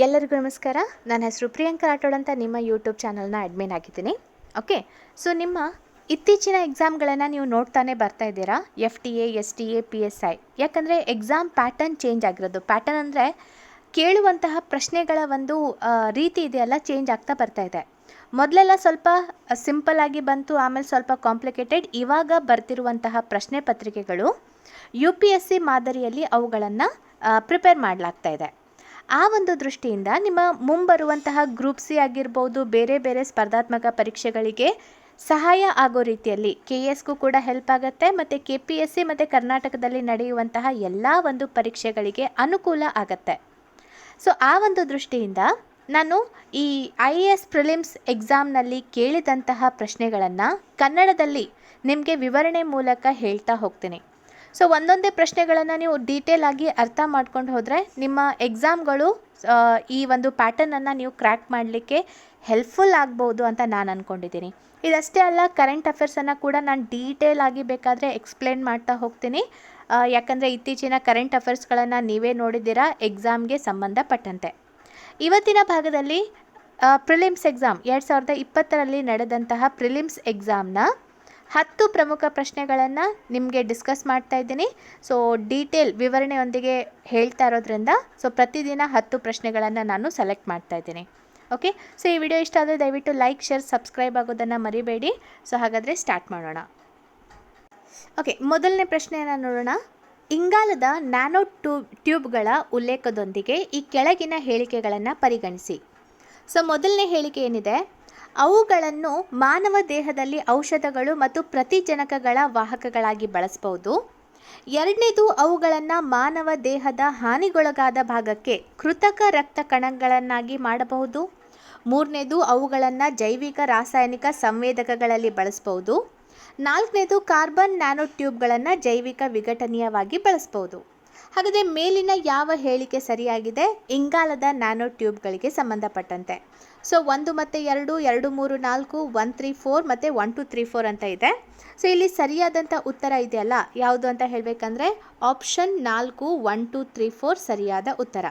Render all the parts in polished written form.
ಎಲ್ಲರಿಗೂ ನಮಸ್ಕಾರ. ನನ್ನ ಹೆಸರು ಪ್ರಿಯಾಂಕಾ ರಾಠೋಡ್ ಅಂತ ನಿಮ್ಮ ಯೂಟ್ಯೂಬ್ ಚಾನಲ್ನ ಅಡ್ಮಿನ್ ಆಗಿದ್ದೀನಿ. ಓಕೆ, ಸೊ ನಿಮ್ಮ ಇತ್ತೀಚಿನ ಎಕ್ಸಾಮ್ಗಳನ್ನು ನೀವು ನೋಡ್ತಾನೆ ಬರ್ತಾ ಇದ್ದೀರಾ, FTA, STA, PSI. ಯಾಕಂದರೆ ಎಕ್ಸಾಮ್ ಪ್ಯಾಟರ್ನ್ ಚೇಂಜ್ ಆಗಿರೋದು. ಪ್ಯಾಟರ್ನ್ ಅಂದರೆ ಕೇಳುವಂತಹ ಪ್ರಶ್ನೆಗಳ ಒಂದು ರೀತಿ ಇದೆಯಲ್ಲ, ಚೇಂಜ್ ಆಗ್ತಾ ಬರ್ತಾ ಇದೆ. ಮೊದಲೆಲ್ಲ ಸ್ವಲ್ಪ ಸಿಂಪಲ್ ಆಗಿ ಬಂತು, ಆಮೇಲೆ ಸ್ವಲ್ಪ ಕಾಂಪ್ಲಿಕೇಟೆಡ್. ಇವಾಗ ಬರ್ತಿರುವಂತಹ ಪ್ರಶ್ನೆ ಪತ್ರಿಕೆಗಳು UPSC ಮಾದರಿಯಲ್ಲಿ ಅವುಗಳನ್ನು ಪ್ರಿಪೇರ್ ಮಾಡಲಾಗ್ತಾ ಇದೆ. ಆ ಒಂದು ದೃಷ್ಟಿಯಿಂದ ನಿಮ್ಮ ಮುಂಬರುವಂತಹ ಗ್ರೂಪ್ ಸಿ ಆಗಿರ್ಬೋದು, ಬೇರೆ ಬೇರೆ ಸ್ಪರ್ಧಾತ್ಮಕ ಪರೀಕ್ಷೆಗಳಿಗೆ ಸಹಾಯ ಆಗೋ ರೀತಿಯಲ್ಲಿ KSಗೂ ಕೂಡ ಹೆಲ್ಪ್ ಆಗುತ್ತೆ, ಮತ್ತು KPSC ಮತ್ತು ಕರ್ನಾಟಕದಲ್ಲಿ ನಡೆಯುವಂತಹ ಎಲ್ಲ ಒಂದು ಪರೀಕ್ಷೆಗಳಿಗೆ ಅನುಕೂಲ ಆಗತ್ತೆ. ಸೊ ಆ ಒಂದು ದೃಷ್ಟಿಯಿಂದ ನಾನು ಈ IAS ಪ್ರಿಲಿಮ್ಸ್ ಎಕ್ಸಾಮ್ನಲ್ಲಿ ಕೇಳಿದಂತಹ ಪ್ರಶ್ನೆಗಳನ್ನು ಕನ್ನಡದಲ್ಲಿ ನಿಮಗೆ ವಿವರಣೆ ಮೂಲಕ ಹೇಳ್ತಾ ಹೋಗ್ತೀನಿ. ಸೊ ಒಂದೊಂದೇ ಪ್ರಶ್ನೆಗಳನ್ನು ನೀವು ಡೀಟೇಲ್ ಆಗಿ ಅರ್ಥ ಮಾಡ್ಕೊಂಡು ಹೋದರೆ ನಿಮ್ಮ ಎಕ್ಸಾಮ್ಗಳು ಈ ಒಂದು ಪ್ಯಾಟರ್ನನ್ನು ನೀವು ಕ್ರ್ಯಾಕ್ ಮಾಡಲಿಕ್ಕೆ ಹೆಲ್ಪ್ಫುಲ್ ಆಗ್ಬೋದು ಅಂತ ನಾನು ಅಂದ್ಕೊಂಡಿದ್ದೀನಿ. ಇದಷ್ಟೇ ಅಲ್ಲ, ಕರೆಂಟ್ ಅಫೇರ್ಸನ್ನು ಕೂಡ ನಾನು ಡೀಟೇಲ್ ಆಗಿ ಬೇಕಾದರೆ ಎಕ್ಸ್ಪ್ಲೇನ್ ಮಾಡ್ತಾ ಹೋಗ್ತೀನಿ. ಯಾಕಂದರೆ ಇತ್ತೀಚಿನ ಕರೆಂಟ್ ಅಫೇರ್ಸ್ಗಳನ್ನು ನೀವೇ ನೋಡಿದ್ದೀರಾ ಎಕ್ಸಾಮ್ಗೆ ಸಂಬಂಧಪಟ್ಟಂತೆ. ಇವತ್ತಿನ ಭಾಗದಲ್ಲಿ ಪ್ರಿಲಿಮ್ಸ್ ಎಕ್ಸಾಮ್ 2020ರಲ್ಲಿ ನಡೆದಂತಹ ಪ್ರಿಲಿಮ್ಸ್ ಎಕ್ಸಾಮ್ನ 10 ಪ್ರಮುಖ ಪ್ರಶ್ನೆಗಳನ್ನು ನಿಮಗೆ ಡಿಸ್ಕಸ್ ಮಾಡ್ತಾ ಇದ್ದೀನಿ. ಸೊ ಡೀಟೇಲ್ ವಿವರಣೆಯೊಂದಿಗೆ ಹೇಳ್ತಾ ಇರೋದ್ರಿಂದ ಪ್ರತಿದಿನ 10 ಪ್ರಶ್ನೆಗಳನ್ನು ನಾನು ಸೆಲೆಕ್ಟ್ ಮಾಡ್ತಾ ಇದ್ದೀನಿ. ಓಕೆ, ಸೊ ಈ ವಿಡಿಯೋ ಇಷ್ಟ ಆದರೆ ದಯವಿಟ್ಟು ಲೈಕ್, ಶೇರ್, ಸಬ್ಸ್ಕ್ರೈಬ್ ಆಗೋದನ್ನು ಮರಿಬೇಡಿ. ಸೊ ಹಾಗಾದರೆ ಸ್ಟಾರ್ಟ್ ಮಾಡೋಣ. ಓಕೆ, ಮೊದಲನೇ ಪ್ರಶ್ನೆಯನ್ನು ನೋಡೋಣ. ಇಂಗಾಲದ ನ್ಯಾನೋ ಟ್ಯೂಬ್ಗಳ ಉಲ್ಲೇಖದೊಂದಿಗೆ ಈ ಕೆಳಗಿನ ಹೇಳಿಕೆಗಳನ್ನು ಪರಿಗಣಿಸಿ. ಸೊ ಮೊದಲನೇ ಹೇಳಿಕೆ ಏನಿದೆ, ಅವುಗಳನ್ನು ಮಾನವ ದೇಹದಲ್ಲಿ ಔಷಧಗಳು ಮತ್ತು ಪ್ರತಿಜನಕಗಳ ವಾಹಕಗಳಾಗಿ ಬಳಸಬಹುದು. ಎರಡನೇದು, ಅವುಗಳನ್ನು ಮಾನವ ದೇಹದ ಹಾನಿಗೊಳಗಾದ ಭಾಗಕ್ಕೆ ಕೃತಕ ರಕ್ತ ಕಣಗಳನ್ನಾಗಿ ಮಾಡಬಹುದು. ಮೂರನೇದು, ಅವುಗಳನ್ನು ಜೈವಿಕ ರಾಸಾಯನಿಕ ಸಂವೇದಕಗಳಲ್ಲಿ ಬಳಸಬಹುದು. ನಾಲ್ಕನೇದು, ಕಾರ್ಬನ್ ನ್ಯಾನೋ ಟ್ಯೂಬ್ಗಳನ್ನು ಜೈವಿಕ ವಿಘಟನೀಯವಾಗಿ ಬಳಸಬಹುದು. ಹಾಗಾದರೆ ಮೇಲಿನ ಯಾವ ಹೇಳಿಕೆ ಸರಿಯಾಗಿದೆ ಇಂಗಾಲದ ನ್ಯಾನೋ ಟ್ಯೂಬ್ಗಳಿಗೆ ಸಂಬಂಧಪಟ್ಟಂತೆ? ಸೊ 1 ಮತ್ತು 2, 2, 3, 4, 1, 3, 4 ಮತ್ತು 1, 2, 3, 4 ಅಂತ ಇದೆ. ಸೊ ಇಲ್ಲಿ ಸರಿಯಾದಂಥ ಉತ್ತರ ಇದೆಯಲ್ಲ, ಯಾವುದು ಅಂತ ಹೇಳಬೇಕಂದ್ರೆ ಆಪ್ಷನ್ 4, 1, 2, 3, 4 ಸರಿಯಾದ ಉತ್ತರ.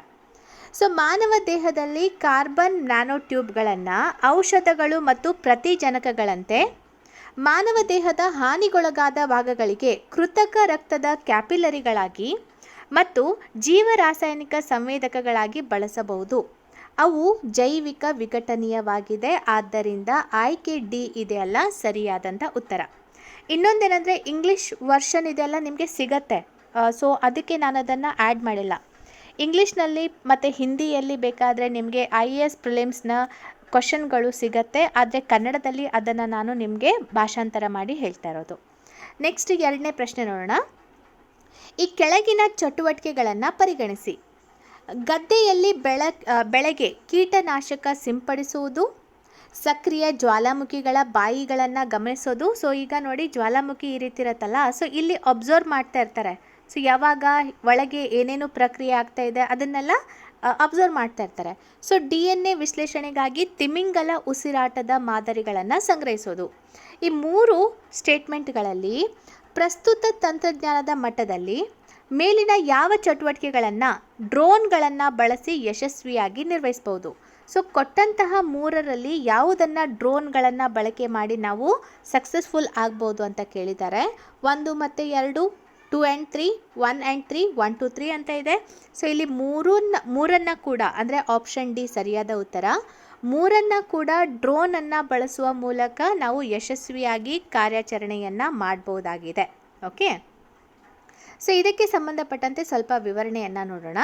ಸೊ ಮಾನವ ದೇಹದಲ್ಲಿ ಕಾರ್ಬನ್ ನ್ಯಾನೋ ಟ್ಯೂಬ್ಗಳನ್ನು ಔಷಧಗಳು ಮತ್ತು ಪ್ರತಿಜನಕಗಳಂತೆ ಮಾನವ ದೇಹದ ಹಾನಿಗೊಳಗಾದ ಭಾಗಗಳಿಗೆ ಕೃತಕ ರಕ್ತದ ಕ್ಯಾಪಿಲರಿಗಳಾಗಿ ಮತ್ತು ಜೀವರಾಸಾಯನಿಕ ಸಂವೇದಕಗಳಾಗಿ ಬಳಸಬಹುದು. ಅವು ಜೈವಿಕ ವಿಘಟನೀಯವಾಗಿದೆ. ಆದ್ದರಿಂದ ಆಯ್ಕೆ ಡಿ ಇದೆಯಲ್ಲ ಸರಿಯಾದಂಥ ಉತ್ತರ. ಇನ್ನೊಂದೇನೆಂದರೆ ಇಂಗ್ಲೀಷ್ ವರ್ಷನ್ ಇದೆಯಲ್ಲ ನಿಮಗೆ ಸಿಗತ್ತೆ, ಸೊ ಅದಕ್ಕೆ ನಾನು ಅದನ್ನು ಆ್ಯಡ್ ಮಾಡಿಲ್ಲ. ಇಂಗ್ಲೀಷ್ನಲ್ಲಿ ಮತ್ತು ಹಿಂದಿಯಲ್ಲಿ ಬೇಕಾದರೆ ನಿಮಗೆ IAS ಪ್ರಿಲಿಮ್ಸ್ನ ಕ್ವಶನ್ಗಳು ಸಿಗತ್ತೆ, ಆದರೆ ಕನ್ನಡದಲ್ಲಿ ಅದನ್ನು ನಾನು ನಿಮಗೆ ಭಾಷಾಂತರ ಮಾಡಿ ಹೇಳ್ತಾ ಇರೋದು. ನೆಕ್ಸ್ಟ್ ಎರಡನೇ ಪ್ರಶ್ನೆ ನೋಡೋಣ. ಈ ಕೆಳಗಿನ ಚಟುವಟಿಕೆಗಳನ್ನು ಪರಿಗಣಿಸಿ. ಗದ್ದೆಯಲ್ಲಿ ಬೆಳೆಗೆ ಕೀಟನಾಶಕ ಸಿಂಪಡಿಸುವುದು, ಸಕ್ರಿಯ ಜ್ವಾಲಾಮುಖಿಗಳ ಬಾಯಿಗಳನ್ನು ಗಮನಿಸೋದು. ಸೊ ಈಗ ನೋಡಿ, ಜ್ವಾಲಾಮುಖಿ ಈ ರೀತಿ ಇರುತ್ತಲ್ಲ, ಸೊ ಇಲ್ಲಿ ಅಬ್ಸರ್ವ್ ಮಾಡ್ತಾ ಇರ್ತಾರೆ. ಸೊ ಯಾವಾಗ ಒಳಗೆ ಏನೇನು ಪ್ರಕ್ರಿಯೆ ಆಗ್ತಾ ಇದೆ ಅದನ್ನೆಲ್ಲ ಅಬ್ಸರ್ವ್ ಮಾಡ್ತಾ ಇರ್ತಾರೆ. ಸೊ DNA ವಿಶ್ಲೇಷಣೆಗಾಗಿ ತಿಮಿಂಗಲ ಉಸಿರಾಟದ ಮಾದರಿಗಳನ್ನು ಸಂಗ್ರಹಿಸೋದು. ಈ 3 ಸ್ಟೇಟ್ಮೆಂಟ್ಗಳಲ್ಲಿ ಪ್ರಸ್ತುತ ತಂತ್ರಜ್ಞಾನದ ಮಟ್ಟದಲ್ಲಿ ಮೇಲಿನ ಯಾವ ಚಟುವಟಿಕೆಗಳನ್ನು ಡ್ರೋನ್ಗಳನ್ನು ಬಳಸಿ ಯಶಸ್ವಿಯಾಗಿ ನಿರ್ವಹಿಸಬಹುದು? ಸೊ ಕೊಟ್ಟಂತಹ 3ರಲ್ಲಿ ಯಾವುದನ್ನು ಡ್ರೋನ್ಗಳನ್ನು ಬಳಕೆ ಮಾಡಿ ನಾವು ಸಕ್ಸಸ್ಫುಲ್ ಆಗ್ಬೋದು ಅಂತ ಕೇಳಿದ್ದಾರೆ. 1 ಮತ್ತು 2, 2 and 3, 1 and 3, 1, 2, 3 ಅಂತ ಇದೆ. ಸೊ ಇಲ್ಲಿ ಮೂರನ್ನು ಕೂಡ ಅಂದರೆ ಆಪ್ಷನ್ ಡಿ ಸರಿಯಾದ ಉತ್ತರ. 3ನ್ನು ಕೂಡ ಡ್ರೋನನ್ನು ಬಳಸುವ ಮೂಲಕ ನಾವು ಯಶಸ್ವಿಯಾಗಿ ಕಾರ್ಯಾಚರಣೆಯನ್ನು ಮಾಡ್ಬೋದಾಗಿದೆ. ಓಕೆ, ಸೊ ಇದಕ್ಕೆ ಸಂಬಂಧಪಟ್ಟಂತೆ ಸ್ವಲ್ಪ ವಿವರಣೆಯನ್ನು ನೋಡೋಣ.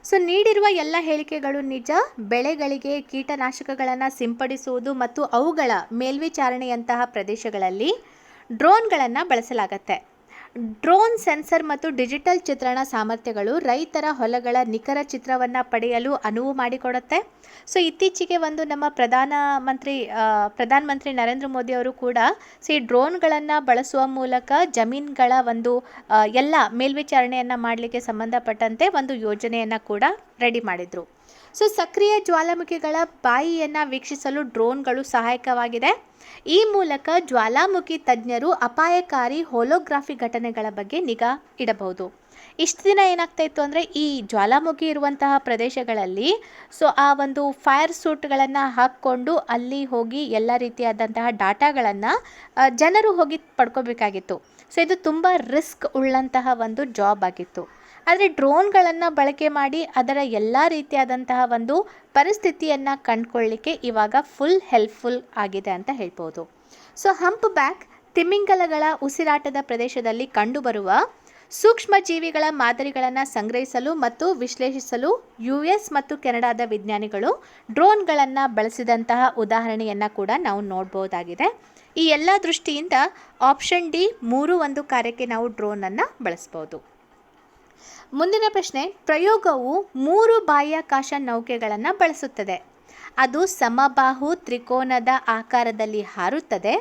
ಸೊ ನೀಡಿರುವ ಎಲ್ಲ ಹೇಳಿಕೆಗಳು ನಿಜ. ಬೆಳೆಗಳಿಗೆ ಕೀಟನಾಶಕಗಳನ್ನು ಸಿಂಪಡಿಸುವುದು ಮತ್ತು ಅವುಗಳ ಮೇಲ್ವಿಚಾರಣೆಯಂತಹ ಪ್ರದೇಶಗಳಲ್ಲಿ ಡ್ರೋನ್ಗಳನ್ನು ಬಳಸಲಾಗತ್ತೆ. ಡ್ರೋನ್ ಸೆನ್ಸರ್ ಮತ್ತು ಡಿಜಿಟಲ್ ಚಿತ್ರಣ ಸಾಮರ್ಥ್ಯಗಳು ರೈತರ ಹೊಲಗಳ ನಿಖರ ಚಿತ್ರವನ್ನು ಪಡೆಯಲು ಅನುವು ಮಾಡಿಕೊಡುತ್ತೆ. ಸೊ ಇತ್ತೀಚೆಗೆ ಒಂದು ನಮ್ಮ ಪ್ರಧಾನಮಂತ್ರಿ ನರೇಂದ್ರ ಮೋದಿ ಅವರು ಕೂಡ ಈ ಡ್ರೋನ್ಗಳನ್ನು ಬಳಸುವ ಮೂಲಕ ಜಮೀನುಗಳ ಒಂದು ಎಲ್ಲ ಮೇಲ್ವಿಚಾರಣೆಯನ್ನು ಮಾಡಲಿಕ್ಕೆ ಸಂಬಂಧಪಟ್ಟಂತೆ ಒಂದು ಯೋಜನೆಯನ್ನು ಕೂಡ ರೆಡಿ ಮಾಡಿದರು. ಸೊ ಸಕ್ರಿಯ ಜ್ವಾಲಾಮುಖಿಗಳ ಬಾಯಿಯನ್ನು ವೀಕ್ಷಿಸಲು ಡ್ರೋನ್ಗಳು ಸಹಾಯಕವಾಗಿದೆ. ಈ ಮೂಲಕ ಜ್ವಾಲಾಮುಖಿ ತಜ್ಞರು ಅಪಾಯಕಾರಿ ಹೋಲೋಗ್ರಾಫಿ ಘಟನೆಗಳ ಬಗ್ಗೆ ನಿಗಾ ಇಡಬಹುದು. ಇಷ್ಟು ದಿನ ಏನಾಗ್ತಾ ಇತ್ತು ಅಂದರೆ ಈ ಜ್ವಾಲಾಮುಖಿ ಇರುವಂತಹ ಪ್ರದೇಶಗಳಲ್ಲಿ ಸೊ ಆ ಒಂದು ಫೈರ್ ಸೂಟ್ಗಳನ್ನು ಹಾಕ್ಕೊಂಡು ಅಲ್ಲಿ ಹೋಗಿ ಎಲ್ಲ ರೀತಿಯಾದಂತಹ ಡಾಟಾಗಳನ್ನು ಜನರು ಹೋಗಿ ಪಡ್ಕೋಬೇಕಾಗಿತ್ತು. ಸೊ ಇದು ತುಂಬ ರಿಸ್ಕ್ ಉಳ್ಳಂತಹ ಒಂದು ಜಾಬ್ ಆಗಿತ್ತು. ಆದರೆ ಡ್ರೋನ್ಗಳನ್ನು ಬಳಕೆ ಮಾಡಿ ಅದರ ಎಲ್ಲ ರೀತಿಯಾದಂತಹ ಒಂದು ಪರಿಸ್ಥಿತಿಯನ್ನು ಕಂಡುಕೊಳ್ಳಿಕ್ಕೆ ಇವಾಗ ಫುಲ್ ಹೆಲ್ಪ್ಫುಲ್ ಆಗಿದೆ ಅಂತ ಹೇಳ್ಬೋದು. ಸೊ ಹಂಪ್ ಬ್ಯಾಕ್ ತಿಮಿಂಗಲಗಳ ಉಸಿರಾಟದ ಪ್ರದೇಶದಲ್ಲಿ ಕಂಡುಬರುವ ಸೂಕ್ಷ್ಮ ಜೀವಿಗಳ ಮಾದರಿಗಳನ್ನು ಸಂಗ್ರಹಿಸಲು ಮತ್ತು ವಿಶ್ಲೇಷಿಸಲು US ಮತ್ತು ಕೆನಡಾದ ವಿಜ್ಞಾನಿಗಳು ಡ್ರೋನ್ಗಳನ್ನು ಬಳಸಿದಂತಹ ಉದಾಹರಣೆಯನ್ನು ಕೂಡ ನಾವು ನೋಡ್ಬೋದಾಗಿದೆ. ಈ ಎಲ್ಲ ದೃಷ್ಟಿಯಿಂದ ಆಪ್ಷನ್ ಡಿ 3 ಒಂದು ಕಾರ್ಯಕ್ಕೆ ನಾವು ಡ್ರೋನನ್ನು ಬಳಸ್ಬೋದು. ಮುಂದಿನ ಪ್ರಶ್ನೆ, ಪ್ರಯೋಗವು 3 ಬಾಹ್ಯಾಕಾಶ ನೌಕೆಗಳನ್ನು ಬಳಸುತ್ತದೆ. ಅದು ಸಮಬಾಹು ತ್ರಿಕೋನದ ಆಕಾರದಲ್ಲಿ ಹಾರುತ್ತದೆ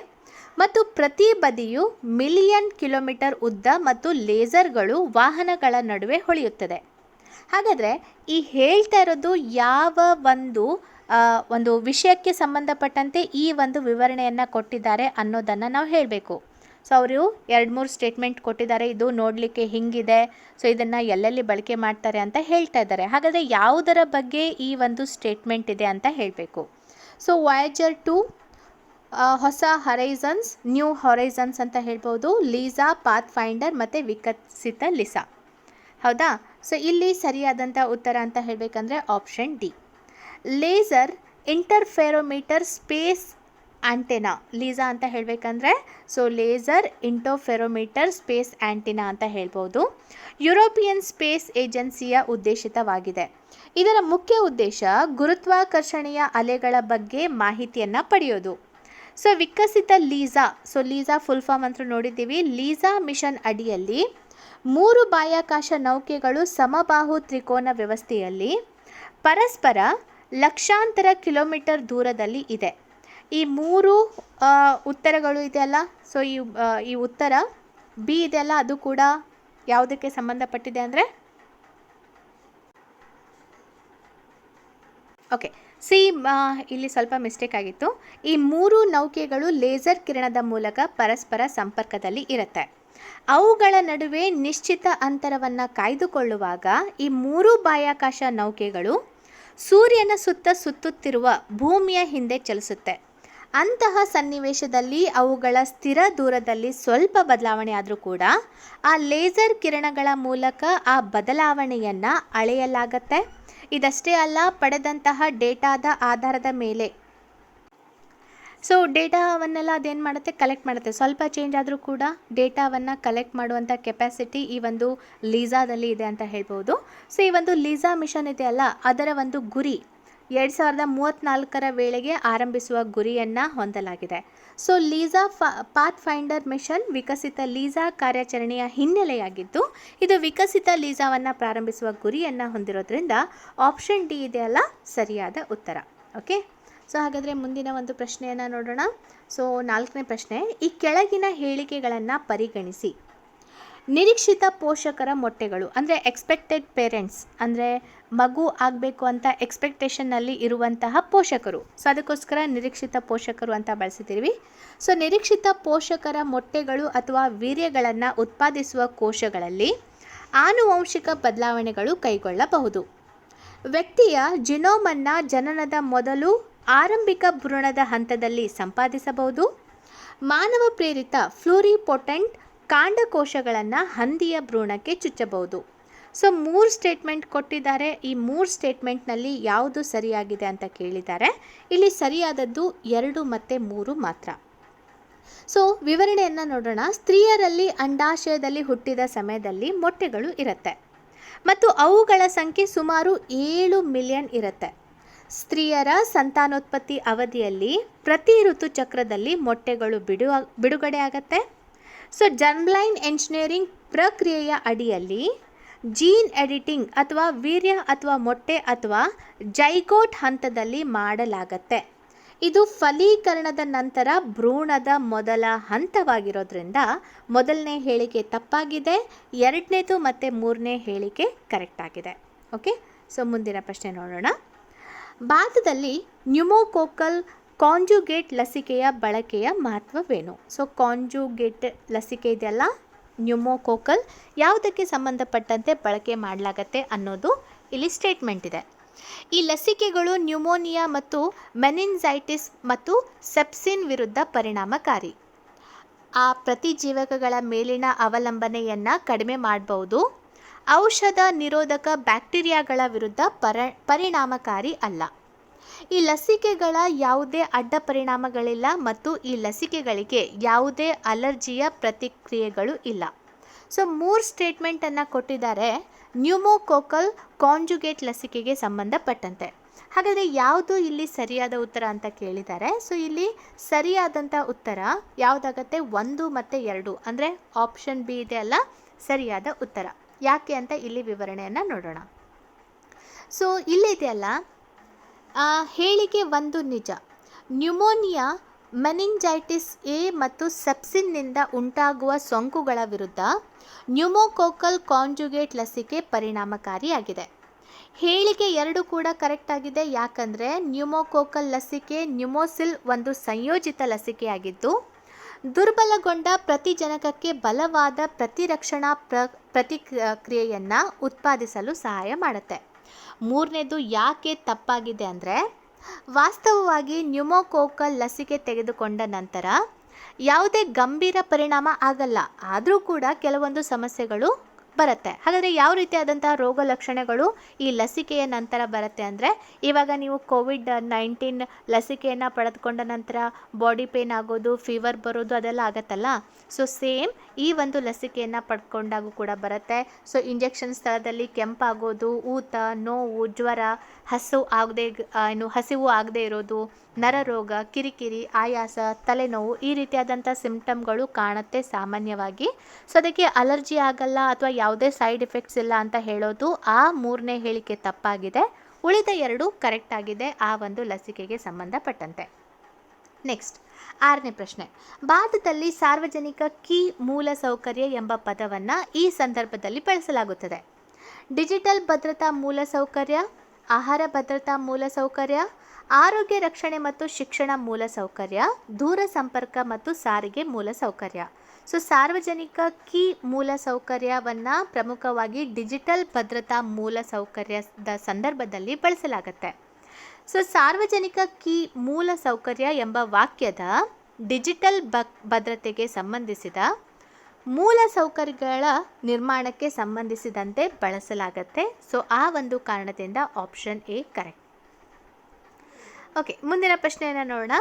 ಮತ್ತು ಪ್ರತಿ ಬದಿಯು ಮಿಲಿಯನ್ ಕಿಲೋಮೀಟರ್ ಉದ್ದ ಮತ್ತು ಲೇಸರ್ಗಳು ವಾಹನಗಳ ನಡುವೆ ಹೊಳೆಯುತ್ತದೆ. ಹಾಗಾದರೆ ಈ ಹೇಳ್ತಾ ಇರೋದು ಯಾವ ಒಂದು ವಿಷಯಕ್ಕೆ ಸಂಬಂಧಪಟ್ಟಂತೆ ಈ ಒಂದು ವಿವರಣೆಯನ್ನು ಕೊಟ್ಟಿದ್ದಾರೆ ಅನ್ನೋದನ್ನು ನಾವು ಹೇಳಬೇಕು. ಸೊ ಅವರು 2-3 ಸ್ಟೇಟ್ಮೆಂಟ್ ಕೊಟ್ಟಿದ್ದಾರೆ. ಇದು ನೋಡಲಿಕ್ಕೆ ಹಿಂಗಿದೆ, ಸೊ ಇದನ್ನು ಎಲ್ಲೆಲ್ಲಿ ಬಳಕೆ ಮಾಡ್ತಾರೆ ಅಂತ ಹೇಳ್ತಾ ಇದ್ದಾರೆ. ಹಾಗಾದರೆ ಯಾವುದರ ಬಗ್ಗೆ ಈ ಒಂದು ಸ್ಟೇಟ್ಮೆಂಟ್ ಇದೆ ಅಂತ ಹೇಳಬೇಕು. ಸೊ ವಾಯೇಜರ್ 2 ಹೊಸ ಹರೈಸನ್ಸ್, ನ್ಯೂ ಹರೈಸನ್ಸ್ ಅಂತ ಹೇಳ್ಬೋದು, ಲೀಸಾ, ಪಾತ್ ಫೈಂಡರ್ ಮತ್ತು ವಿಕಸಿತ ಲಿಸಾ. ಹೌದಾ? ಸೊ ಇಲ್ಲಿ ಸರಿಯಾದಂಥ ಉತ್ತರ ಅಂತ ಹೇಳಬೇಕಂದ್ರೆ option D. Laser interferometer space antenna, LISA ಅಂತ ಹೇಳಬೇಕಂದ್ರೆ so laser interferometer space antenna ಅಂತ ಹೇಳ್ಬೋದು. ಯುರೋಪಿಯನ್ ಸ್ಪೇಸ್ ಏಜೆನ್ಸಿಯ ಉದ್ದೇಶಿತವಾಗಿದೆ. ಇದರ ಮುಖ್ಯ ಉದ್ದೇಶ ಗುರುತ್ವಾಕರ್ಷಣೆಯ ಅಲೆಗಳ ಬಗ್ಗೆ ಮಾಹಿತಿಯನ್ನು ಪಡೆಯೋದು. ಸೊ ವಿಕಸಿತ LISA, so LISA full form ಅಂತ ನೋಡಿದ್ದೀವಿ. ಲೀಸಾ ಮಿಷನ್ ಅಡಿಯಲ್ಲಿ 3 ಬಾಹ್ಯಾಕಾಶ ನೌಕೆಗಳು ಸಮಬಾಹು ತ್ರಿಕೋನ ವ್ಯವಸ್ಥೆಯಲ್ಲಿ ಪರಸ್ಪರ ಲಕ್ಷಾಂತರ ಕಿಲೋಮೀಟರ್ ದೂರದಲ್ಲಿ ಇದೆ. ಈ 3 ಉತ್ತರಗಳು ಇದೆಯಲ್ಲ, ಸೊ ಈ ಉತ್ತರ ಬಿ ಇದೆಯಲ್ಲ, ಅದು ಕೂಡ ಯಾವುದಕ್ಕೆ ಸಂಬಂಧಪಟ್ಟಿದೆ ಅಂದರೆ ಓಕೆ ಇಲ್ಲಿ ಸ್ವಲ್ಪ ಮಿಸ್ಟೇಕ್ ಆಗಿತ್ತು. ಈ 3 ನೌಕೆಗಳು ಲೇಸರ್ ಕಿರಣದ ಮೂಲಕ ಪರಸ್ಪರ ಸಂಪರ್ಕದಲ್ಲಿ ಇರುತ್ತೆ. ಅವುಗಳ ನಡುವೆ ನಿಶ್ಚಿತ ಅಂತರವನ್ನು ಕಾಯ್ದುಕೊಳ್ಳುವಾಗ ಈ 3 ಬಾಹ್ಯಾಕಾಶ ನೌಕೆಗಳು ಸೂರ್ಯನ ಸುತ್ತ ಸುತ್ತುತ್ತಿರುವ ಭೂಮಿಯ ಹಿಂದೆ ಚಲಿಸುತ್ತೆ. ಅಂತಹ ಸನ್ನಿವೇಶದಲ್ಲಿ ಅವುಗಳ ಸ್ಥಿರ ದೂರದಲ್ಲಿ ಸ್ವಲ್ಪ ಬದಲಾವಣೆ ಆದರೂ ಕೂಡ ಆ ಲೇಸರ್ ಕಿರಣಗಳ ಮೂಲಕ ಆ ಬದಲಾವಣೆಯನ್ನು ಅಳೆಯಲಾಗತ್ತೆ. ಇದಷ್ಟೇ ಅಲ್ಲ, ಪಡೆದಂತಹ ಡೇಟಾದ ಆಧಾರದ ಮೇಲೆ ಸೊ ಡೇಟಾವನ್ನೆಲ್ಲ ಅದೇನು ಮಾಡುತ್ತೆ, ಕಲೆಕ್ಟ್ ಮಾಡುತ್ತೆ. ಸ್ವಲ್ಪ ಚೇಂಜ್ ಆದರೂ ಕೂಡ ಡೇಟಾವನ್ನು ಕಲೆಕ್ಟ್ ಮಾಡುವಂಥ ಕೆಪಾಸಿಟಿ ಈ ಒಂದು ಲೀಸಾದಲ್ಲಿ ಇದೆ ಅಂತ ಹೇಳ್ಬೋದು. ಸೊ ಈ ಒಂದು ಲೀಸಾ ಮಿಷನ್ ಇದೆಯಲ್ಲ, ಅದರ ಒಂದು ಗುರಿ 2034ರ ವೇಳೆಗೆ ಆರಂಭಿಸುವ ಗುರಿಯನ್ನು ಹೊಂದಲಾಗಿದೆ. So LISA pathfinder mission ವಿಕಸಿತ ಲೀಸಾ ಕಾರ್ಯಾಚರಣೆಯ ಹಿನ್ನೆಲೆಯಾಗಿದ್ದು, ಇದು ವಿಕಸಿತ ಲೀಸಾವನ್ನು ಪ್ರಾರಂಭಿಸುವ ಗುರಿಯನ್ನು ಹೊಂದಿರೋದ್ರಿಂದ ಆಪ್ಷನ್ ಡಿ ಇದೆಯಲ್ಲ ಸರಿಯಾದ ಉತ್ತರ. ಓಕೆ, ಸೊ ಹಾಗಾದರೆ ಮುಂದಿನ ಒಂದು ಪ್ರಶ್ನೆಯನ್ನು ನೋಡೋಣ. ಸೊ 4ನೇ ಪ್ರಶ್ನೆ, ಈ ಕೆಳಗಿನ ಹೇಳಿಕೆಗಳನ್ನು ಪರಿಗಣಿಸಿ. ನಿರೀಕ್ಷಿತ ಪೋಷಕರ ಮೊಟ್ಟೆಗಳು ಅಂದರೆ ಎಕ್ಸ್ಪೆಕ್ಟೆಡ್ ಪೇರೆಂಟ್ಸ್, ಅಂದರೆ ಮಗು ಆಗಬೇಕು ಅಂತ ಎಕ್ಸ್ಪೆಕ್ಟೇಷನ್ನಲ್ಲಿ ಇರುವಂತಹ ಪೋಷಕರು. ಸೊ ಅದಕ್ಕೋಸ್ಕರ ನಿರೀಕ್ಷಿತ ಪೋಷಕರು ಅಂತ ಬಳಸಿದ್ದೀವಿ. ಸೊ ನಿರೀಕ್ಷಿತ ಪೋಷಕರ ಮೊಟ್ಟೆಗಳು ಅಥವಾ ವೀರ್ಯಗಳನ್ನು ಉತ್ಪಾದಿಸುವ ಕೋಶಗಳಲ್ಲಿ ಆನುವಂಶಿಕ ಬದಲಾವಣೆಗಳು ಕೈಗೊಳ್ಳಬಹುದು. ವ್ಯಕ್ತಿಯ ಜಿನೋಮನ್ನು ಜನನದ ಮೊದಲು ಆರಂಭಿಕ ಭ್ರೂಣದ ಹಂತದಲ್ಲಿ ಸಂಪಾದಿಸಬಹುದು. ಮಾನವ ಪ್ರೇರಿತ ಫ್ಲೂರಿಪೊಟೆಂಟ್ ಕಾಂಡಕೋಶಗಳನ್ನು ಹಂದಿಯ ಭ್ರೂಣಕ್ಕೆ ಚುಚ್ಚಬಹುದು. ಸೊ 3 ಸ್ಟೇಟ್ಮೆಂಟ್ ಕೊಟ್ಟಿದ್ದಾರೆ. ಈ 3 ಸ್ಟೇಟ್ಮೆಂಟ್ನಲ್ಲಿ ಯಾವುದು ಸರಿಯಾಗಿದೆ ಅಂತ ಕೇಳಿದ್ದಾರೆ. ಇಲ್ಲಿ ಸರಿಯಾದದ್ದು 2 ಮತ್ತು 3 ಮಾತ್ರ. ಸೊ ವಿವರಣೆಯನ್ನು ನೋಡೋಣ. ಸ್ತ್ರೀಯರಲ್ಲಿ ಅಂಡಾಶಯದಲ್ಲಿ ಹುಟ್ಟಿದ ಸಮಯದಲ್ಲಿ ಮೊಟ್ಟೆಗಳು ಇರುತ್ತೆ ಮತ್ತು ಅವುಗಳ ಸಂಖ್ಯೆ ಸುಮಾರು 7 ಮಿಲಿಯನ್ ಇರುತ್ತೆ. ಸ್ತ್ರೀಯರ ಸಂತಾನೋತ್ಪತ್ತಿ ಅವಧಿಯಲ್ಲಿ ಪ್ರತಿ ಋತುಚಕ್ರದಲ್ಲಿ ಮೊಟ್ಟೆಗಳು ಬಿಡುಗಡೆ ಆಗತ್ತೆ. ಸೊ ಜರ್ಮ್ಲೈನ್ ಎಂಜಿನಿಯರಿಂಗ್ ಪ್ರಕ್ರಿಯೆಯ ಅಡಿಯಲ್ಲಿ ಜೀನ್ ಎಡಿಟಿಂಗ್ ಅಥವಾ ವೀರ್ಯ ಅಥವಾ ಮೊಟ್ಟೆ ಅಥವಾ ಜೈಗೋಟ್ ಹಂತದಲ್ಲಿ ಮಾಡಲಾಗತ್ತೆ. ಇದು ಫಲೀಕರಣದ ನಂತರ ಭ್ರೂಣದ ಮೊದಲ ಹಂತವಾಗಿರೋದ್ರಿಂದ ಮೊದಲನೇ ಹೇಳಿಕೆ ತಪ್ಪಾಗಿದೆ, 2ನೇದು ಮತ್ತು 3ನೇ ಹೇಳಿಕೆ ಕರೆಕ್ಟ್ ಆಗಿದೆ. ಓಕೆ, ಸೊ ಮುಂದಿನ ಪ್ರಶ್ನೆ ನೋಡೋಣ. ಭಾರತದಲ್ಲಿ ನ್ಯೂಮೋಕೋಕಲ್ ಕಾಂಜುಗೇಟ್ ಲಸಿಕೆಯ ಬಳಕೆಯ ಮಹತ್ವವೇನು? ಸೊ ಕಾಂಜುಗೇಟ್ ಲಸಿಕೆ ಇದೆಯಲ್ಲ, ನ್ಯೂಮೋಕೋಕಲ್ ಯಾವುದಕ್ಕೆ ಸಂಬಂಧಪಟ್ಟಂತೆ ಬಳಕೆ ಮಾಡಲಾಗತ್ತೆ ಅನ್ನೋದು ಇಲ್ಲಿ ಸ್ಟೇಟ್ಮೆಂಟ್ ಇದೆ. ಈ ಲಸಿಕೆಗಳು ನ್ಯೂಮೋನಿಯಾ ಮತ್ತು ಮೆನಿಂಜೈಟಿಸ್ ಮತ್ತು ಸೆಪ್ಸಿನ್ ವಿರುದ್ಧ ಪರಿಣಾಮಕಾರಿ. ಆ ಪ್ರತಿಜೀವಕಗಳ ಮೇಲಿನ ಅವಲಂಬನೆಯನ್ನು ಕಡಿಮೆ ಮಾಡಬಹುದು. ಔಷಧ ನಿರೋಧಕ ಬ್ಯಾಕ್ಟೀರಿಯಾಗಳ ವಿರುದ್ಧ ಪರಿಣಾಮಕಾರಿ ಅಲ್ಲ. ಈ ಲಸಿಕೆಗಳ ಯಾವುದೇ ಅಡ್ಡ ಪರಿಣಾಮಗಳಿಲ್ಲ ಮತ್ತು ಈ ಲಸಿಕೆಗಳಿಗೆ ಯಾವುದೇ ಅಲರ್ಜಿಯ ಪ್ರತಿಕ್ರಿಯೆಗಳು ಇಲ್ಲ. ಸೊ 3 ಸ್ಟೇಟ್ಮೆಂಟನ್ನು ಕೊಟ್ಟಿದ್ದಾರೆ ನ್ಯೂಮೋಕೋಕಲ್ ಕಾಂಜುಗೇಟ್ ಲಸಿಕೆಗೆ ಸಂಬಂಧಪಟ್ಟಂತೆ. ಹಾಗಾದರೆ ಯಾವುದು ಇಲ್ಲಿ ಸರಿಯಾದ ಉತ್ತರ ಅಂತ ಕೇಳಿದ್ದಾರೆ. ಸೊ ಇಲ್ಲಿ ಸರಿಯಾದಂಥ ಉತ್ತರ ಯಾವುದಾಗತ್ತೆ? 1 ಮತ್ತು 2 ಅಂದರೆ ಆಪ್ಷನ್ ಬಿ ಇದೆ ಅಲ್ಲ ಸರಿಯಾದ ಉತ್ತರ. ಯಾಕೆ ಅಂತ ಇಲ್ಲಿ ವಿವರಣೆಯನ್ನು ನೋಡೋಣ. ಸೊ ಇಲ್ಲಿದೆಯಲ್ಲ, ಹೇಳಿಕೆ 1 ನಿಜ. ನ್ಯೂಮೋನಿಯಾ, ಮೆನಿಂಜೈಟಿಸ್ ಎ ಮತ್ತು ಸೆಪ್ಸಿನ್ನಿಂದ ಉಂಟಾಗುವ ಸೋಂಕುಗಳ ವಿರುದ್ಧ ನ್ಯೂಮೋಕೋಕಲ್ ಕಾಂಜುಗೇಟ್ ಲಸಿಕೆ ಪರಿಣಾಮಕಾರಿಯಾಗಿದೆ. ಹೇಳಿಕೆ 2 ಕೂಡ ಕರೆಕ್ಟ್ ಆಗಿದೆ. ಯಾಕಂದರೆ ನ್ಯೂಮೋಕೋಕಲ್ ಲಸಿಕೆ ನ್ಯೂಮೋಸಿಲ್ ಒಂದು ಸಂಯೋಜಿತ ಲಸಿಕೆಯಾಗಿದ್ದು ದುರ್ಬಲಗೊಂಡ ಪ್ರತಿಜನಕಕ್ಕೆ ಬಲವಾದ ಪ್ರತಿರಕ್ಷಣಾ ಪ್ರತಿಕ್ರಿಯೆಯನ್ನು ಉತ್ಪಾದಿಸಲು ಸಹಾಯ ಮಾಡುತ್ತೆ. 3ನೇದು ಯಾಕೆ ತಪ್ಪಾಗಿದೆ ಅಂದರೆ, ವಾಸ್ತವವಾಗಿ ನ್ಯೂಮೋಕೋಕಲ್ ಲಸಿಕೆ ತೆಗೆದುಕೊಂಡ ನಂತರ ಯಾವುದೇ ಗಂಭೀರ ಪರಿಣಾಮ ಆಗಲ್ಲ, ಆದರೂ ಕೂಡ ಕೆಲವೊಂದು ಸಮಸ್ಯೆಗಳು ಬರುತ್ತೆ. ಹಾಗಾದರೆ ಯಾವ ರೀತಿಯಾದಂತಹ ರೋಗ ಲಕ್ಷಣಗಳು ಈ ಲಸಿಕೆಯ ನಂತರ ಬರುತ್ತೆ ಅಂದರೆ, ಇವಾಗ ನೀವು ಕೋವಿಡ್-19 ಲಸಿಕೆಯನ್ನು ಪಡೆದುಕೊಂಡ ನಂತರ ಬಾಡಿ ಪೇನ್ ಆಗೋದು, ಫೀವರ್ ಬರೋದು ಅದೆಲ್ಲ ಆಗತ್ತಲ್ಲ. ಸೊ ಸೇಮ್ ಈ ಒಂದು ಲಸಿಕೆಯನ್ನು ಪಡ್ಕೊಂಡಾಗೂ ಕೂಡ ಬರುತ್ತೆ. ಸೊ ಇಂಜೆಕ್ಷನ್ ಸ್ಥಳದಲ್ಲಿ ಕೆಂಪಾಗೋದು, ಊತ, ನೋವು, ಜ್ವರ, ಹಸಿವು ಆಗದೆ ಇರೋದು, ನರರೋಗ, ಕಿರಿಕಿರಿ, ಆಯಾಸ, ತಲೆನೋವು ಈ ರೀತಿಯಾದಂಥ ಸಿಂಪ್ಟಮ್ಗಳು ಕಾಣುತ್ತೆ ಸಾಮಾನ್ಯವಾಗಿ. ಸೊ ಅದಕ್ಕೆ ಅಲರ್ಜಿ ಆಗಲ್ಲ ಅಥವಾ ಯಾವುದೇ ಸೈಡ್ ಎಫೆಕ್ಟ್ಸ್ ಇಲ್ಲ ಅಂತ ಹೇಳೋದು ಆ 3ನೇ ಹೇಳಿಕೆ ತಪ್ಪಾಗಿದೆ. ಉಳಿದ 2 ಕರೆಕ್ಟ್ ಆಗಿದೆ ಆ ಒಂದು ಲಸಿಕೆಗೆ ಸಂಬಂಧಪಟ್ಟಂತೆ. ನೆಕ್ಸ್ಟ್ 6ನೇ ಪ್ರಶ್ನೆ. ಭಾರತದಲ್ಲಿ ಸಾರ್ವಜನಿಕ ಕೀ ಮೂಲಸೌಕರ್ಯ ಎಂಬ ಪದವನ್ನು ಈ ಸಂದರ್ಭದಲ್ಲಿ ಬಳಸಲಾಗುತ್ತದೆ. ಡಿಜಿಟಲ್ ಭದ್ರತಾ ಮೂಲಸೌಕರ್ಯ, ಆಹಾರ ಭದ್ರತಾ ಮೂಲಸೌಕರ್ಯ, ಆರೋಗ್ಯ ರಕ್ಷಣೆ ಮತ್ತು ಶಿಕ್ಷಣ ಮೂಲಸೌಕರ್ಯ, ದೂರ ಸಂಪರ್ಕ ಮತ್ತು ಸಾರಿಗೆ ಮೂಲಸೌಕರ್ಯ. ಸೊ ಸಾರ್ವಜನಿಕ ಕೀ ಮೂಲಸೌಕರ್ಯವನ್ನು ಪ್ರಮುಖವಾಗಿ ಡಿಜಿಟಲ್ ಭದ್ರತಾ ಮೂಲಸೌಕರ್ಯದ ಸಂದರ್ಭದಲ್ಲಿ ಬಳಸಲಾಗುತ್ತೆ. ಸೊ ಸಾರ್ವಜನಿಕ ಕೀ ಮೂಲಸೌಕರ್ಯ ಎಂಬ ವಾಕ್ಯದ ಡಿಜಿಟಲ್ ಭದ್ರತೆಗೆ ಸಂಬಂಧಿಸಿದ ಮೂಲಸೌಕರ್ಯಗಳ ನಿರ್ಮಾಣಕ್ಕೆ ಸಂಬಂಧಿಸಿದಂತೆ ಬಳಸಲಾಗುತ್ತೆ. ಸೊ ಆ ಒಂದು ಕಾರಣದಿಂದ ಆಪ್ಷನ್ ಎ ಕರೆಕ್ಟ್. ಓಕೆ, ಮುಂದಿನ ಪ್ರಶ್ನೆಯನ್ನು ನೋಡೋಣ.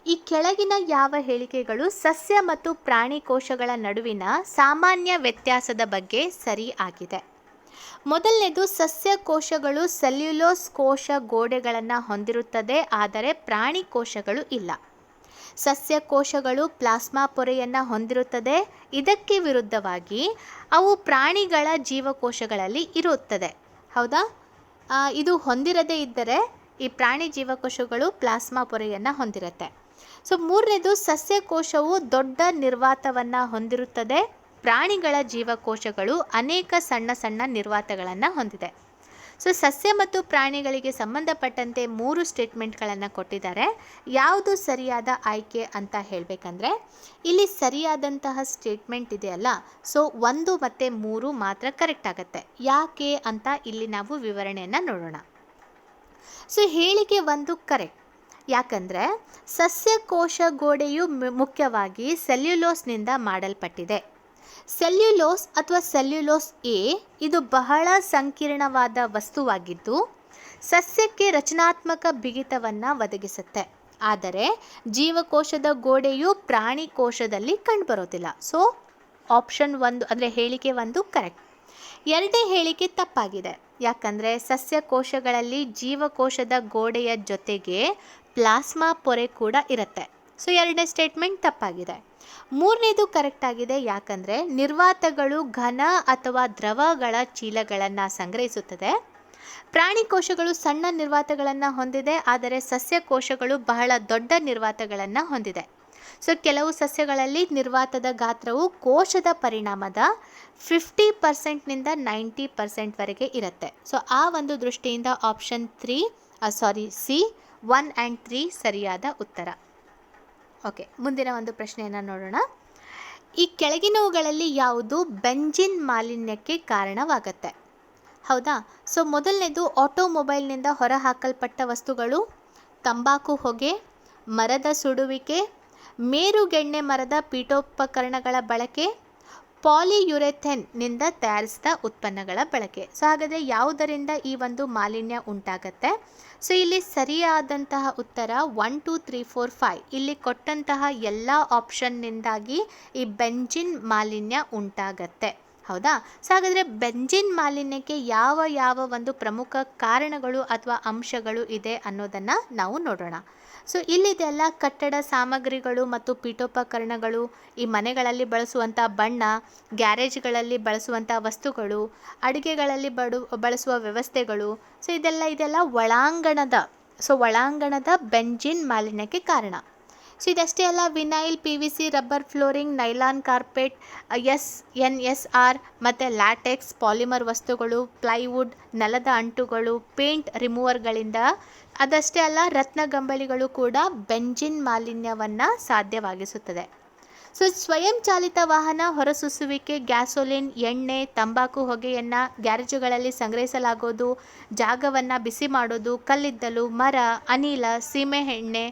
ಈ ಕೆಳಗಿನ ಯಾವ ಹೇಳಿಕೆಗಳು ಸಸ್ಯ ಮತ್ತು ಪ್ರಾಣಿ ಕೋಶಗಳ ನಡುವಿನ ಸಾಮಾನ್ಯ ವ್ಯತ್ಯಾಸದ ಬಗ್ಗೆ ಸರಿ ಆಗಿದೆ? ಮೊದಲನೇದು, ಸಸ್ಯ ಕೋಶಗಳು ಸೆಲ್ಯುಲೋಸ್ ಕೋಶ ಗೋಡೆಗಳನ್ನು ಹೊಂದಿರುತ್ತದೆ, ಆದರೆ ಪ್ರಾಣಿ ಕೋಶಗಳು ಇಲ್ಲ. ಸಸ್ಯ ಕೋಶಗಳು ಪ್ಲಾಸ್ಮಾ ಪೊರೆಯನ್ನು ಹೊಂದಿರುತ್ತದೆ. ಇದಕ್ಕೆ ವಿರುದ್ಧವಾಗಿ ಅವು ಪ್ರಾಣಿಗಳ ಜೀವಕೋಶಗಳಲ್ಲಿ ಇರುತ್ತದೆ. ಹೌದಾ? ಇದು ಹೊಂದಿರದೇ ಇದ್ದರೆ ಈ ಪ್ರಾಣಿ ಜೀವಕೋಶಗಳು ಪ್ಲಾಸ್ಮಾ ಪೊರೆಯನ್ನು ಹೊಂದಿರುತ್ತೆ. ಸೊ 3ನೇದು, ಸಸ್ಯಕೋಶವು ದೊಡ್ಡ ನಿರ್ವಾತವನ್ನು ಹೊಂದಿರುತ್ತದೆ. ಪ್ರಾಣಿಗಳ ಜೀವಕೋಶಗಳು ಅನೇಕ ಸಣ್ಣ ಸಣ್ಣ ನಿರ್ವಾತಗಳನ್ನು ಹೊಂದಿದೆ. ಸೊ ಸಸ್ಯ ಮತ್ತು ಪ್ರಾಣಿಗಳಿಗೆ ಸಂಬಂಧಪಟ್ಟಂತೆ 3 ಸ್ಟೇಟ್ಮೆಂಟ್ಗಳನ್ನು ಕೊಟ್ಟಿದ್ದಾರೆ. ಯಾವುದು ಸರಿಯಾದ ಆಯ್ಕೆ ಅಂತ ಹೇಳಬೇಕಂದ್ರೆ ಇಲ್ಲಿ ಸರಿಯಾದಂತಹ ಸ್ಟೇಟ್ಮೆಂಟ್ ಇದೆಯಲ್ಲ, ಸೊ 1 ಮತ್ತು 3 ಮಾತ್ರ ಕರೆಕ್ಟ್ ಆಗುತ್ತೆ. ಯಾಕೆ ಅಂತ ಇಲ್ಲಿ ನಾವು ವಿವರಣೆಯನ್ನು ನೋಡೋಣ. ಸೊ ಹೇಳಿಕೆ 1 ಕರೆಕ್ಟ್. ಯಾಕಂದರೆ ಸಸ್ಯಕೋಶ ಗೋಡೆಯು ಮುಖ್ಯವಾಗಿ ಸೆಲ್ಯುಲೋಸ್ನಿಂದ ಮಾಡಲ್ಪಟ್ಟಿದೆ. ಸೆಲ್ಯುಲೋಸ್ ಅಥವಾ ಸೆಲ್ಯುಲೋಸ್ ಎ ಇದು ಬಹಳ ಸಂಕೀರ್ಣವಾದ ವಸ್ತುವಾಗಿದ್ದು ಸಸ್ಯಕ್ಕೆ ರಚನಾತ್ಮಕ ಬಿಗಿತವನ್ನು ಒದಗಿಸುತ್ತೆ. ಆದರೆ ಜೀವಕೋಶದ ಗೋಡೆಯು ಪ್ರಾಣಿ ಕೋಶದಲ್ಲಿ ಕಂಡುಬರೋದಿಲ್ಲ. ಸೊ ಆಪ್ಷನ್ 1 ಅಂದರೆ ಹೇಳಿಕೆ 1 ಕರೆಕ್ಟ್. 2ನೇ ಹೇಳಿಕೆ ತಪ್ಪಾಗಿದೆ. ಯಾಕಂದರೆ ಸಸ್ಯಕೋಶಗಳಲ್ಲಿ ಜೀವಕೋಶದ ಗೋಡೆಯ ಜೊತೆಗೆ ಪ್ಲಾಸ್ಮಾ ಪೊರೆ ಕೂಡ ಇರುತ್ತೆ. ಸೊ 2ನೇ ಸ್ಟೇಟ್ಮೆಂಟ್ ತಪ್ಪಾಗಿದೆ. 3ನೇದು ಕರೆಕ್ಟ್ ಆಗಿದೆ. ಯಾಕಂದರೆ ನಿರ್ವಾತಗಳು ಘನ ಅಥವಾ ದ್ರವಗಳ ಚೀಲಗಳನ್ನು ಸಂಗ್ರಹಿಸುತ್ತದೆ. ಪ್ರಾಣಿ ಕೋಶಗಳು ಸಣ್ಣ ನಿರ್ವಾತಗಳನ್ನು ಹೊಂದಿದೆ, ಆದರೆ ಸಸ್ಯಕೋಶಗಳು ಬಹಳ ದೊಡ್ಡ ನಿರ್ವಾತಗಳನ್ನು ಹೊಂದಿದೆ. ಸೊ ಕೆಲವು ಸಸ್ಯಗಳಲ್ಲಿ ನಿರ್ವಾತದ ಗಾತ್ರವು ಕೋಶದ ಪರಿಣಾಮದ 50%ನಿಂದ 90%ವರೆಗೆ ಇರುತ್ತೆ. ಸೊ ಆ ಒಂದು ದೃಷ್ಟಿಯಿಂದ ಆಪ್ಷನ್ ಸಿ 1 ಆ್ಯಂಡ್ 3 ಸರಿಯಾದ ಉತ್ತರ. ಓಕೆ, ಮುಂದಿನ ಒಂದು ಪ್ರಶ್ನೆಯನ್ನು ನೋಡೋಣ. ಈ ಕೆಳಗಿನವುಗಳಲ್ಲಿ ಯಾವುದು ಬೆಂಜಿನ್ ಮಾಲಿನ್ಯಕ್ಕೆ ಕಾರಣವಾಗುತ್ತೆ? ಹೌದಾ? ಸೊ ಮೊದಲನೇದು ಆಟೋಮೊಬೈಲ್ನಿಂದ ಹೊರಹಾಕಲ್ಪಟ್ಟ ವಸ್ತುಗಳು, ತಂಬಾಕು ಹೊಗೆ, ಮರದ ಸುಡುವಿಕೆ, ಮೇರುಗೆಣ್ಣೆ ಮರದ ಪೀಠೋಪಕರಣಗಳ ಬಳಕೆ, ಪಾಲಿಯುರೆಥೇನ್ನಿಂದ ತಯಾರಿಸಿದ ಉತ್ಪನ್ನಗಳ ಬಳಕೆ. ಸೊ ಹಾಗಾದರೆ ಯಾವುದರಿಂದ ಈ ಒಂದು ಮಾಲಿನ್ಯ ಉಂಟಾಗತ್ತೆ? ಸೊ ಇಲ್ಲಿ ಸರಿಯಾದಂತಹ ಉತ್ತರ 1 2 3 4 5 ಇಲ್ಲಿ ಕೊಟ್ಟಂತಹ ಎಲ್ಲ ಆಪ್ಷನ್ನಿಂದಾಗಿ ಈ ಬೆಂಜಿನ್ ಮಾಲಿನ್ಯ ಉಂಟಾಗತ್ತೆ. ಹೌದಾ? ಸೊ ಹಾಗಾದರೆ ಬೆಂಜಿನ್ ಮಾಲಿನ್ಯಕ್ಕೆ ಯಾವ ಯಾವ ಒಂದು ಪ್ರಮುಖ ಕಾರಣಗಳು ಅಥವಾ ಅಂಶಗಳು ಇದೆ ಅನ್ನೋದನ್ನು ನಾವು ನೋಡೋಣ. ಸೊ ಇಲ್ಲಿದೆಲ್ಲ ಕಟ್ಟಡ ಸಾಮಗ್ರಿಗಳು ಮತ್ತು ಪೀಠೋಪಕರಣಗಳು, ಈ ಮನೆಗಳಲ್ಲಿ ಬಳಸುವಂಥ ಬಣ್ಣ, ಗ್ಯಾರೇಜ್ಗಳಲ್ಲಿ ಬಳಸುವಂಥ ವಸ್ತುಗಳು, ಅಡುಗೆಗಳಲ್ಲಿ ಬಳಸುವ ವ್ಯವಸ್ಥೆಗಳು. ಸೊ ಇದೆಲ್ಲ ಒಳಾಂಗಣದ ಬೆಂಜಿನ್ ಮಾಲಿನ್ಯಕ್ಕೆ ಕಾರಣ. ಸೊ ಇದಷ್ಟೇ ಅಲ್ಲ, vinyl, PVC, rubber flooring, nylon carpet, NSR ಮತ್ತು ಲ್ಯಾಟೆಕ್ಸ್, ಪಾಲಿಮರ್ ವಸ್ತುಗಳು, ಪ್ಲೈವುಡ್, ನೆಲದ ಅಂಟುಗಳು, ಪೇಂಟ್ ರಿಮೂವರ್ಗಳಿಂದ. ಅದಷ್ಟೇ ಅಲ್ಲ, ರತ್ನಗಂಬಳಿಗಳು ಕೂಡ ಬೆಂಜಿನ್ ಮಾಲಿನ್ಯವನ್ನು ಸಾಧ್ಯವಾಗಿಸುತ್ತದೆ. ಸೊ ಸ್ವಯಂ ಚಾಲಿತ ವಾಹನ ಹೊರಸೂಸುವಿಕೆ, ಗ್ಯಾಸೋಲಿನ್, ಎಣ್ಣೆ, ತಂಬಾಕು ಹೊಗೆಯನ್ನು ಗ್ಯಾರೇಜುಗಳಲ್ಲಿ ಸಂಗ್ರಹಿಸಲಾಗೋದು, ಜಾಗವನ್ನು ಬಿಸಿ ಮಾಡೋದು, ಕಲ್ಲಿದ್ದಲು, ಮರ, ಅನಿಲ, ಸೀಮೆ ಎಣ್ಣೆ,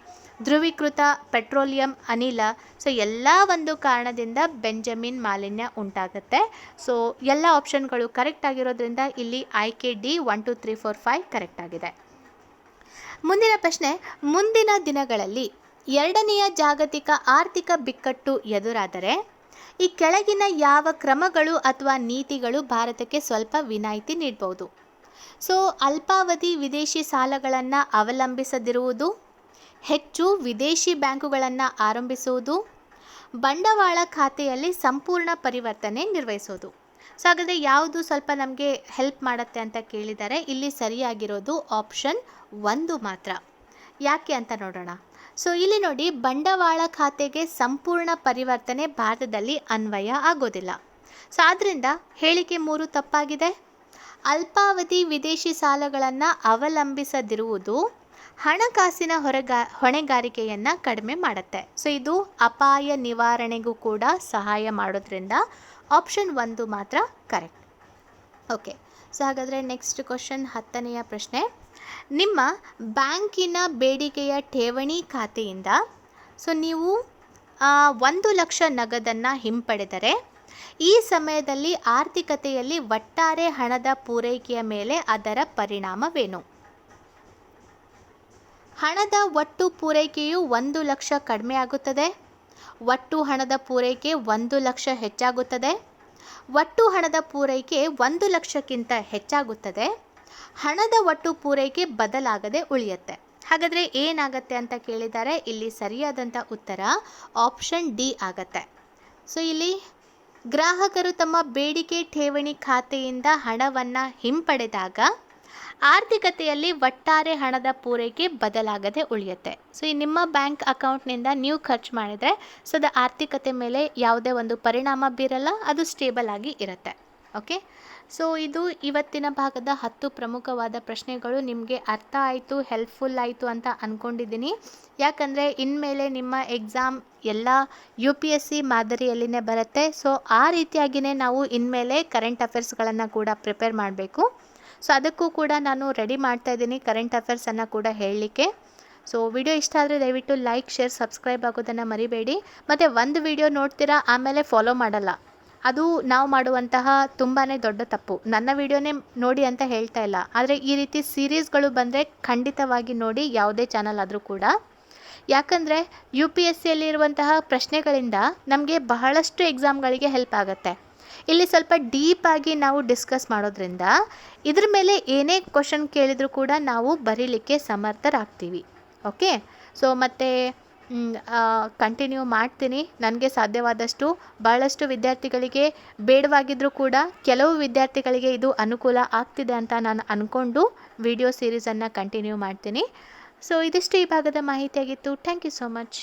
ಧ್ರುವೀಕೃತ ಪೆಟ್ರೋಲಿಯಂ ಅನಿಲ. ಸೊ ಎಲ್ಲ ಒಂದು ಕಾರಣದಿಂದ ಬೆಂಜಮಿನ್ ಮಾಲಿನ್ಯ ಉಂಟಾಗುತ್ತೆ. ಸೊ ಎಲ್ಲ ಆಪ್ಷನ್ಗಳು ಕರೆಕ್ಟ್ ಆಗಿರೋದ್ರಿಂದ ಇಲ್ಲಿ ಆಯ್ಕೆ D 1 2 3 4 5 ಕರೆಕ್ಟ್ ಆಗಿದೆ. ಮುಂದಿನ ಪ್ರಶ್ನೆ, ಮುಂದಿನ ದಿನಗಳಲ್ಲಿ ಎರಡನೆಯ ಜಾಗತಿಕ ಆರ್ಥಿಕ ಬಿಕ್ಕಟ್ಟು ಎದುರಾದರೆ ಈ ಕೆಳಗಿನ ಯಾವ ಕ್ರಮಗಳು ಅಥವಾ ನೀತಿಗಳು ಭಾರತಕ್ಕೆ ಸ್ವಲ್ಪ ವಿನಾಯಿತಿ ನೀಡಬಹುದು? ಸೊ ಅಲ್ಪಾವಧಿ ವಿದೇಶಿ ಸಾಲಗಳನ್ನು ಅವಲಂಬಿಸದಿರುವುದು, ಹೆಚ್ಚು ವಿದೇಶಿ ಬ್ಯಾಂಕುಗಳನ್ನು ಆರಂಭಿಸುವುದು, ಬಂಡವಾಳ ಖಾತೆಯಲ್ಲಿ ಸಂಪೂರ್ಣ ಪರಿವರ್ತನೆ ನಿರ್ವಹಿಸೋದು. ಸೊ ಹಾಗಾದರೆ ಯಾವುದು ಸ್ವಲ್ಪ ನಮಗೆ ಹೆಲ್ಪ್ ಮಾಡುತ್ತೆ ಅಂತ ಕೇಳಿದರೆ ಇಲ್ಲಿ ಸರಿಯಾಗಿರೋದು ಆಪ್ಷನ್ 1 ಮಾತ್ರ. ಯಾಕೆ ಅಂತ ನೋಡೋಣ. ಸೊ ಇಲ್ಲಿ ನೋಡಿ, ಬಂಡವಾಳ ಖಾತೆಗೆ ಸಂಪೂರ್ಣ ಪರಿವರ್ತನೆ ಭಾರತದಲ್ಲಿ ಅನ್ವಯ ಆಗೋದಿಲ್ಲ. ಸೊ ಆದ್ದರಿಂದ ಹೇಳಿಕೆ 3 ತಪ್ಪಾಗಿದೆ. ಅಲ್ಪಾವಧಿ ವಿದೇಶಿ ಸಾಲಗಳನ್ನು ಅವಲಂಬಿಸದಿರುವುದು ಹಣಕಾಸಿನ ಹೊಣೆಗಾರಿಕೆಯನ್ನು ಕಡಿಮೆ ಮಾಡುತ್ತೆ. ಸೊ ಇದು ಅಪಾಯ ನಿವಾರಣೆಗೂ ಕೂಡ ಸಹಾಯ ಮಾಡೋದ್ರಿಂದ ಆಪ್ಷನ್ 1 ಮಾತ್ರ ಕರೆಕ್ಟ್. ಓಕೆ, ಸೊ ಹಾಗಾದರೆ ನೆಕ್ಸ್ಟ್ ಕ್ವಶನ್, 10ನೆಯ ಪ್ರಶ್ನೆ. ನಿಮ್ಮ ಬ್ಯಾಂಕಿನ ಬೇಡಿಕೆಯ ಠೇವಣಿ ಖಾತೆಯಿಂದ ಸೊ ನೀವು 1 ಲಕ್ಷ ನಗದನ್ನು ಹಿಂಪಡೆದರೆ ಈ ಸಮಯದಲ್ಲಿ ಆರ್ಥಿಕತೆಯಲ್ಲಿ ಒಟ್ಟಾರೆ ಹಣದ ಪೂರೈಕೆಯ ಮೇಲೆ ಅದರ ಪರಿಣಾಮವೇನು? ಹಣದ ಒಟ್ಟು ಪೂರೈಕೆಯು 1 ಲಕ್ಷ ಕಡಿಮೆ ಆಗುತ್ತದೆ, ಒಟ್ಟು ಹಣದ ಪೂರೈಕೆ 1 ಲಕ್ಷ ಹೆಚ್ಚಾಗುತ್ತದೆ, ಒಟ್ಟು ಹಣದ ಪೂರೈಕೆ 1 ಲಕ್ಷಕ್ಕಿಂತ ಹೆಚ್ಚಾಗುತ್ತದೆ, ಹಣದ ಒಟ್ಟು ಪೂರೈಕೆ ಬದಲಾಗದೆ ಉಳಿಯುತ್ತೆ. ಹಾಗಾದರೆ ಏನಾಗುತ್ತೆ ಅಂತ ಕೇಳಿದ್ದಾರೆ. ಇಲ್ಲಿ ಸರಿಯಾದಂಥ ಉತ್ತರ ಆಪ್ಷನ್ D ಆಗತ್ತೆ. ಸೊ ಇಲ್ಲಿ ಗ್ರಾಹಕರು ತಮ್ಮ ಬೇಡಿಕೆ ಠೇವಣಿ ಖಾತೆಯಿಂದ ಹಣವನ್ನು ಹಿಂಪಡೆದಾಗ ಆರ್ಥಿಕತೆಯಲ್ಲಿ ಒಟ್ಟಾರೆ ಹಣದ ಪೂರೈಕೆ ಬದಲಾಗದೆ ಉಳಿಯುತ್ತೆ. ಸೊ ಈ ನಿಮ್ಮ ಬ್ಯಾಂಕ್ ಅಕೌಂಟ್ನಿಂದ ನೀವು ಖರ್ಚು ಮಾಡಿದರೆ ಸೊ ಅದು ಆರ್ಥಿಕತೆ ಮೇಲೆ ಯಾವುದೇ ಒಂದು ಪರಿಣಾಮ ಬೀರಲ್ಲ, ಅದು ಸ್ಟೇಬಲ್ ಆಗಿ ಇರುತ್ತೆ. ಓಕೆ, ಸೊ ಇದು ಇವತ್ತಿನ ಭಾಗದ 10 ಪ್ರಮುಖವಾದ ಪ್ರಶ್ನೆಗಳು. ನಿಮಗೆ ಅರ್ಥ ಆಯಿತು, ಹೆಲ್ಪ್ಫುಲ್ ಆಯಿತು ಅಂತ ಅಂದ್ಕೊಂಡಿದ್ದೀನಿ. ಯಾಕಂದರೆ ಇನ್ಮೇಲೆ ನಿಮ್ಮ ಎಕ್ಸಾಮ್ ಎಲ್ಲ UPSC ಮಾದರಿಯಲ್ಲಿನೇ ಬರುತ್ತೆ. ಸೊ ಆ ರೀತಿಯಾಗಿಯೇ ನಾವು ಇನ್ಮೇಲೆ ಕರೆಂಟ್ ಅಫೇರ್ಸ್ಗಳನ್ನು ಕೂಡ ಪ್ರಿಪೇರ್ ಮಾಡಬೇಕು. ಸೊ ಅದಕ್ಕೂ ಕೂಡ ನಾನು ರೆಡಿ ಮಾಡ್ತಾ ಇದ್ದೀನಿ ಕರೆಂಟ್ ಅಫೇರ್ಸನ್ನು ಕೂಡ ಹೇಳಲಿಕ್ಕೆ. ಸೊ ವಿಡಿಯೋ ಇಷ್ಟ ಆದರೆ ದಯವಿಟ್ಟು ಲೈಕ್, ಶೇರ್, ಸಬ್ಸ್ಕ್ರೈಬ್ ಆಗೋದನ್ನು ಮರಿಬೇಡಿ. ಮತ್ತು ಒಂದು ವಿಡಿಯೋ ನೋಡ್ತೀರಾ ಆಮೇಲೆ ಫಾಲೋ ಮಾಡಲ್ಲ, ಅದು ನಾವು ಮಾಡುವಂತಹ ತುಂಬಾ ದೊಡ್ಡ ತಪ್ಪು. ನನ್ನ ವಿಡಿಯೋನೇ ನೋಡಿ ಅಂತ ಹೇಳ್ತಾ ಇಲ್ಲ, ಆದರೆ ಈ ರೀತಿ ಸೀರೀಸ್ಗಳು ಬಂದರೆ ಖಂಡಿತವಾಗಿ ನೋಡಿ, ಯಾವುದೇ ಚಾನಲ್ ಆದರೂ ಕೂಡ. ಯಾಕಂದರೆ UPSCಯಲ್ಲಿರುವಂತಹ ಪ್ರಶ್ನೆಗಳಿಂದ ನಮಗೆ ಬಹಳಷ್ಟು ಎಕ್ಸಾಮ್ಗಳಿಗೆ ಹೆಲ್ಪ್ ಆಗುತ್ತೆ. ಇಲ್ಲಿ ಸ್ವಲ್ಪ ಡೀಪಾಗಿ ನಾವು ಡಿಸ್ಕಸ್ ಮಾಡೋದ್ರಿಂದ ಇದ್ರ ಮೇಲೆ ಏನೇ ಕ್ವಶನ್ ಕೇಳಿದರೂ ಕೂಡ ನಾವು ಬರೀಲಿಕ್ಕೆ ಸಮರ್ಥರಾಗ್ತೀವಿ. ಓಕೆ, ಸೊ ಮತ್ತು ಕಂಟಿನ್ಯೂ ಮಾಡ್ತೀನಿ ನನಗೆ ಸಾಧ್ಯವಾದಷ್ಟು. ಭಾಳಷ್ಟು ವಿದ್ಯಾರ್ಥಿಗಳಿಗೆ ಬೇಡವಾಗಿದ್ದರೂ ಕೂಡ ಕೆಲವು ವಿದ್ಯಾರ್ಥಿಗಳಿಗೆ ಇದು ಅನುಕೂಲ ಆಗ್ತಿದೆ ಅಂತ ನಾನು ಅಂದ್ಕೊಂಡು ವಿಡಿಯೋ ಸೀರೀಸನ್ನು ಕಂಟಿನ್ಯೂ ಮಾಡ್ತೀನಿ. ಸೊ ಇದಿಷ್ಟು ಈ ಭಾಗದ ಮಾಹಿತಿಯಾಗಿತ್ತು. Thank you so much.